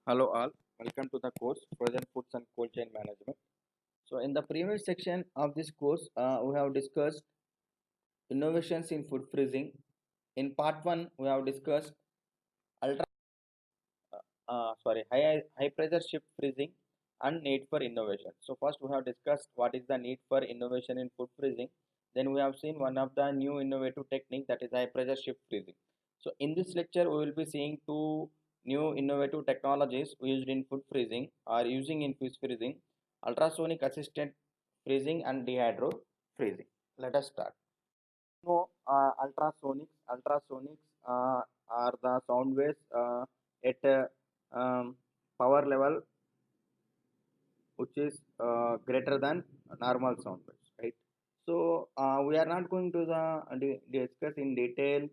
Hello all, welcome to the course Frozen Foods and Cold Chain Management. So in the previous section of this course, we have discussed innovations in food freezing. In part 1, we have discussed ultra high pressure shift freezing and need for innovation. So first we have discussed what is the need for innovation in food freezing. Then we have seen one of the new innovative technique, that is high pressure shift freezing. So in this lecture we will be seeing two new innovative technologies used in food freezing or using in fish freezing: ultrasonic assisted freezing and dehydro freezing. Let us start. So ultrasonics are the sound waves at power level which is greater than normal sound waves, right? So we are not going to discuss in detail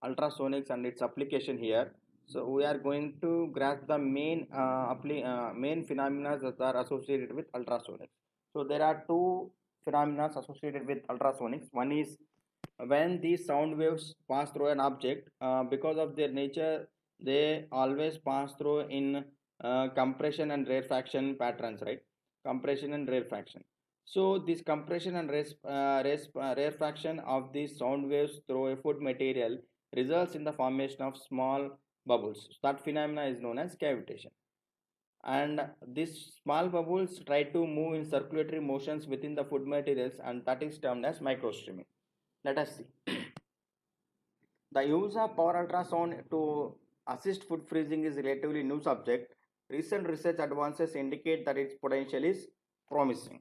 ultrasonics and its application here. So we are going to grasp the main phenomena that are associated with ultrasonics. So there are two phenomena associated with ultrasonics. One is when these sound waves pass through an object, because of their nature, they always pass through in compression and rarefaction patterns, right? Compression and rarefaction. So this compression and rarefaction of these sound waves through a food material results in the formation of small bubbles. That phenomena is known as cavitation. And these small bubbles try to move in circulatory motions within the food materials, and that is termed as microstreaming. Let us see. The use of power ultrasound to assist food freezing is a relatively new subject. Recent research advances indicate that its potential is promising.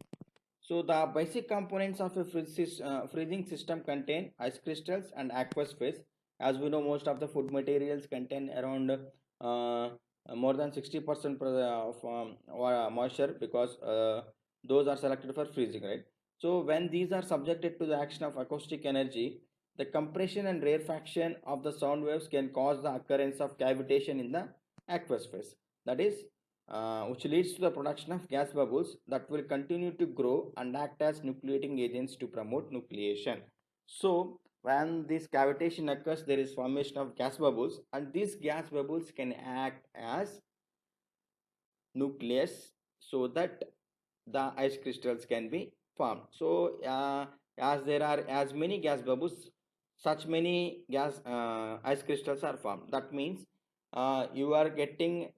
So the basic components of a freezing system contain ice crystals and aqueous phase. As we know, most of the food materials contain around more than 60% of moisture, because those are selected for freezing, right? So when these are subjected to the action of acoustic energy, the compression and rarefaction of the sound waves can cause the occurrence of cavitation in the aqueous phase. That is, which leads to the production of gas bubbles that will continue to grow and act as nucleating agents to promote nucleation. So when this cavitation occurs, there is formation of gas bubbles, and these gas bubbles can act as nucleus so that the ice crystals can be formed. So as there are as many gas bubbles, such many ice crystals are formed. That means you are getting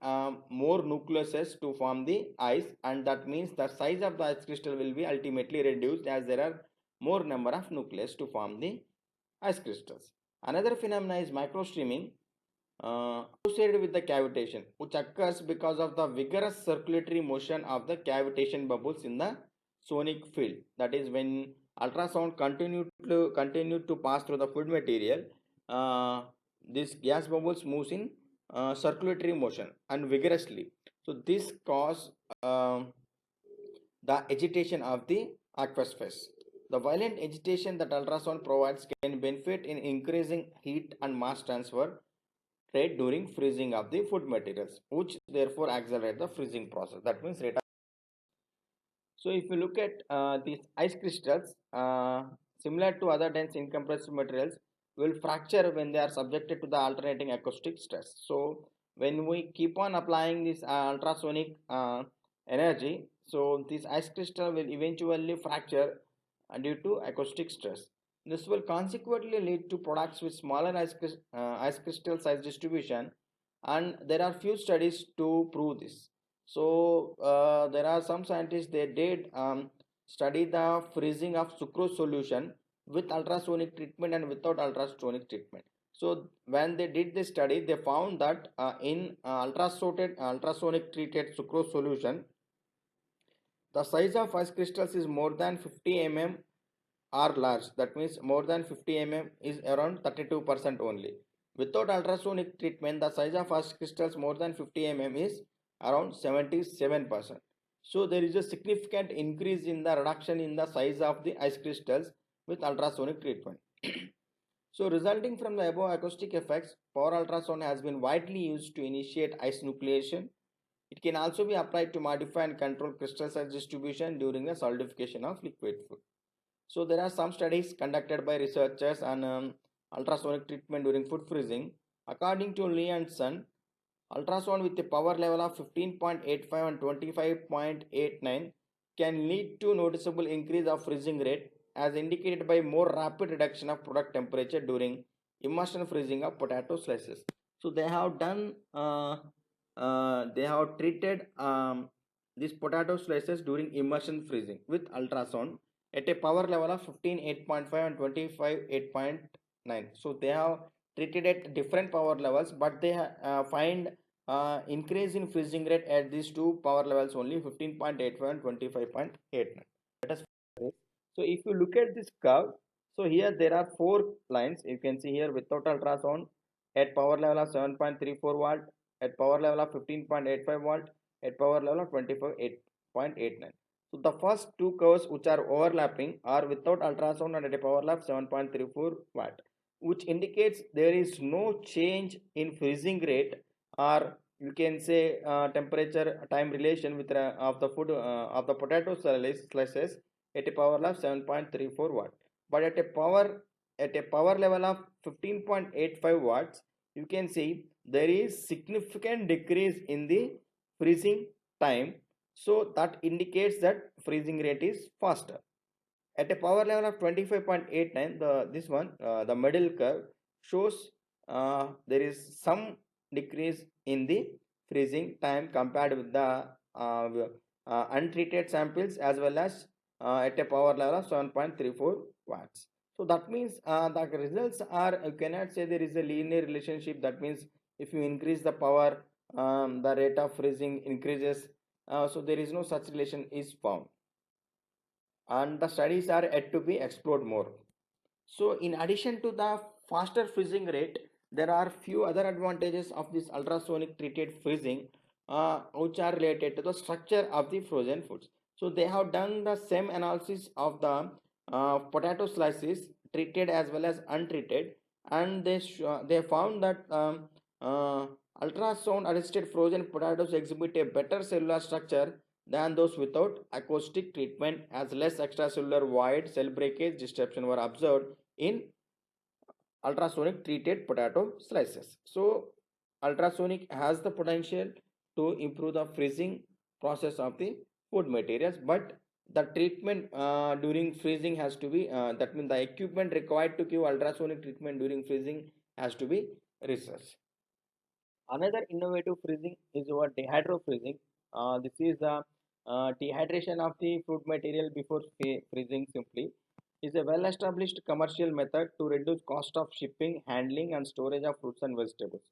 more nucleuses to form the ice, and that means the size of the ice crystal will be ultimately reduced, as there are more number of nucleus to form the ice crystals. Another phenomena is microstreaming, associated with the cavitation, which occurs because of the vigorous circulatory motion of the cavitation bubbles in the sonic field. That is, when ultrasound continued to pass through the food material, this gas bubbles moves in circulatory motion and vigorously. So this cause the agitation of the aqueous phase. The violent agitation that ultrasound provides can benefit in increasing heat and mass transfer rate during freezing of the food materials, which therefore accelerate the freezing process. That means rate. So if you look at these ice crystals, similar to other dense incompressible materials, will fracture when they are subjected to the alternating acoustic stress. So when we keep on applying this ultrasonic energy, so this ice crystal will eventually fracture due to acoustic stress. This will consequently lead to products with smaller ice crystal size distribution, and there are few studies to prove this. So there are some scientists, they did study the freezing of sucrose solution with ultrasonic treatment and without ultrasonic treatment. So when they did this study, they found that in ultrasonic treated sucrose solution, the size of ice crystals is more than 50 mm are large. That means more than 50 mm is around 32% only. Without ultrasonic treatment, the size of ice crystals more than 50 mm is around 77%. So there is a significant increase in the reduction in the size of the ice crystals with ultrasonic treatment. So resulting from the above acoustic effects, power ultrasound has been widely used to initiate ice nucleation. It can also be applied to modify and control crystal size distribution during the solidification of liquid food. So there are some studies conducted by researchers on ultrasonic treatment during food freezing. According to Lee and Son, Ultrasound with a power level of 15.85 and 25.89 can lead to noticeable increase of freezing rate as indicated by more rapid reduction of product temperature during immersion freezing of potato slices. So they have treated these potato slices during immersion freezing with ultrasound at a power level of 15.8.5 and 25.8.9. So they have treated at different power levels, but they find increase in freezing rate at these two power levels only, 15.85 and 25.89. Let us so if you look at this curve, so here there are four lines. You can see here without ultrasound at power level of 7.34 watt, at power level of 15.85 watt, at power level of 25.8.89. So the first two curves which are overlapping are without ultrasound and at a power level of 7.34 watt, which indicates there is no change in freezing rate, or you can say temperature time relation with of the food of the potato slices at a power of 7.34 watt. But at a power level of 15.85 watts, you can see there is significant decrease in the freezing time. So that indicates that freezing rate is faster. At a power level of 25.89, the middle curve shows there is some decrease in the freezing time compared with the untreated samples, as well as at a power level of 7.34 watts. So that means the results are, you cannot say there is a linear relationship. That means if you increase the power, the rate of freezing increases. So there is no such relation is found, and the studies are yet to be explored more. So in addition to the faster freezing rate, there are few other advantages of this ultrasonic treated freezing, which are related to the structure of the frozen foods. So they have done the same analysis of the potato slices treated as well as untreated, and they found that uh, ultrasound assisted frozen potatoes exhibit a better cellular structure than those without acoustic treatment, as less extracellular void cell breakage disruption were observed in ultrasonic treated potato slices. So ultrasonic has the potential to improve the freezing process of the food materials, but the treatment during freezing has to be, that means the equipment required to give ultrasonic treatment during freezing has to be researched. Another innovative freezing is our dehydro freezing. This is the dehydration of the food material before freezing simply. Is a well-established commercial method to reduce cost of shipping, handling, and storage of fruits and vegetables.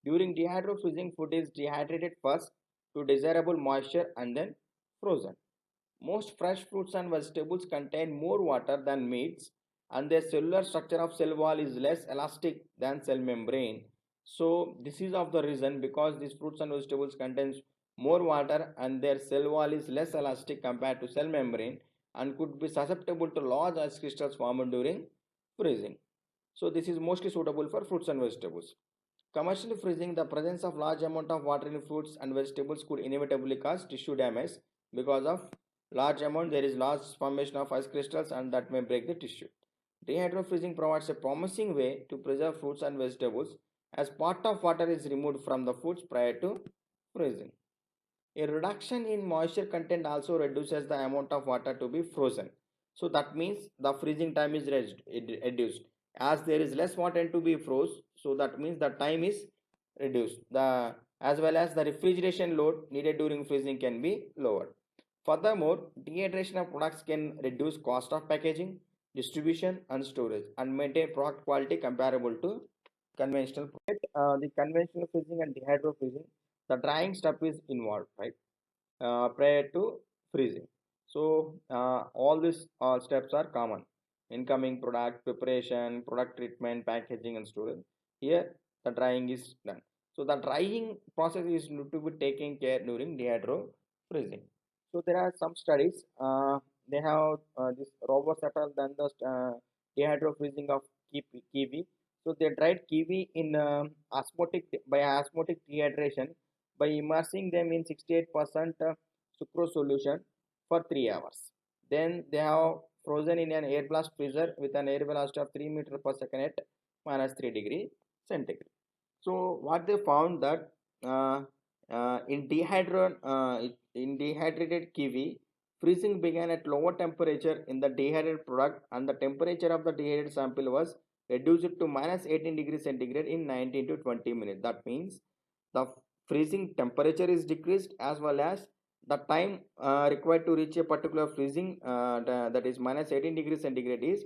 During dehydro freezing, food is dehydrated first to desirable moisture and then frozen. Most fresh fruits and vegetables contain more water than meats, and their cellular structure of cell wall is less elastic than cell membrane. So this is of the reason, because these fruits and vegetables contains more water and their cell wall is less elastic compared to cell membrane, and could be susceptible to large ice crystals formed during freezing. So this is mostly suitable for fruits and vegetables. Commercially freezing, the presence of large amount of water in fruits and vegetables could inevitably cause tissue damage. Because of large amount, there is large formation of ice crystals, and that may break the tissue. Dehydrofreezing provides a promising way to preserve fruits and vegetables, as part of water is removed from the foods prior to freezing. A reduction in moisture content also reduces the amount of water to be frozen. So that means the freezing time is reduced. As there is less water to be froze, so that means the time is reduced. The as well as the refrigeration load needed during freezing can be lowered. Furthermore, dehydration of products can reduce cost of packaging, distribution, and storage, and maintain product quality comparable to conventional. The conventional freezing and dehydro freezing, the drying step is involved, right, prior to freezing. So all these steps are common: incoming product preparation, product treatment, packaging, and storage. Here the drying is done. So the drying process is need to be taken care during dehydro freezing. So there are some studies, they have this Roberts et al done the dehydro freezing of kiwi. So they dried kiwi in osmotic dehydration by immersing them in 68% sucrose solution for 3 hours. Then they have frozen in an air blast freezer with an air velocity of 3 meters per second at -3 degree centigrade. So what they found that uh, in dehydrated kiwi, freezing began at lower temperature in the dehydrated product, and the temperature of the dehydrated sample was reduced to minus 18 degrees centigrade in 19 to 20 minutes. That means the freezing temperature is decreased, as well as the time required to reach a particular freezing, that is minus 18 degrees centigrade, is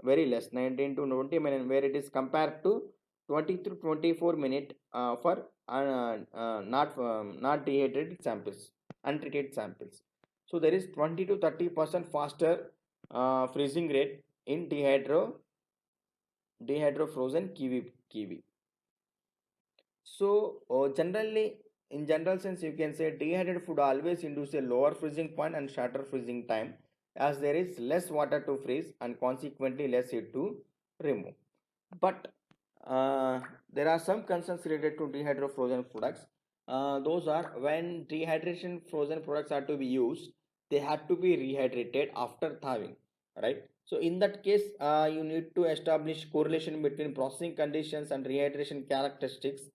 very less, 19 to 20 minutes, where it is compared to 20 to 24 minutes for not dehydrated samples, untreated samples. So there is 20 to 30% faster freezing rate in dehydro frozen kiwi. So generally, in general sense, you can say dehydrated food always induce a lower freezing point and shorter freezing time, as there is less water to freeze and consequently less heat to remove. But there are some concerns related to dehydro frozen products. Those are, when dehydration frozen products are to be used, they have to be rehydrated after thawing, right? So in that case, you need to establish correlation between processing conditions and rehydration characteristics,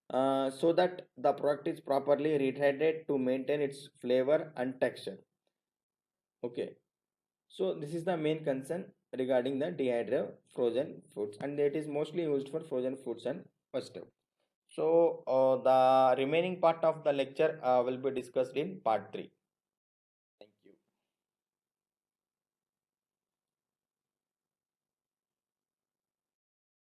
so that the product is properly rehydrated to maintain its flavor and texture. Okay, so this is the main concern regarding the dehydrated frozen foods, and it is mostly used for frozen foods and vegetables. So the remaining part of the lecture will be discussed in part 3.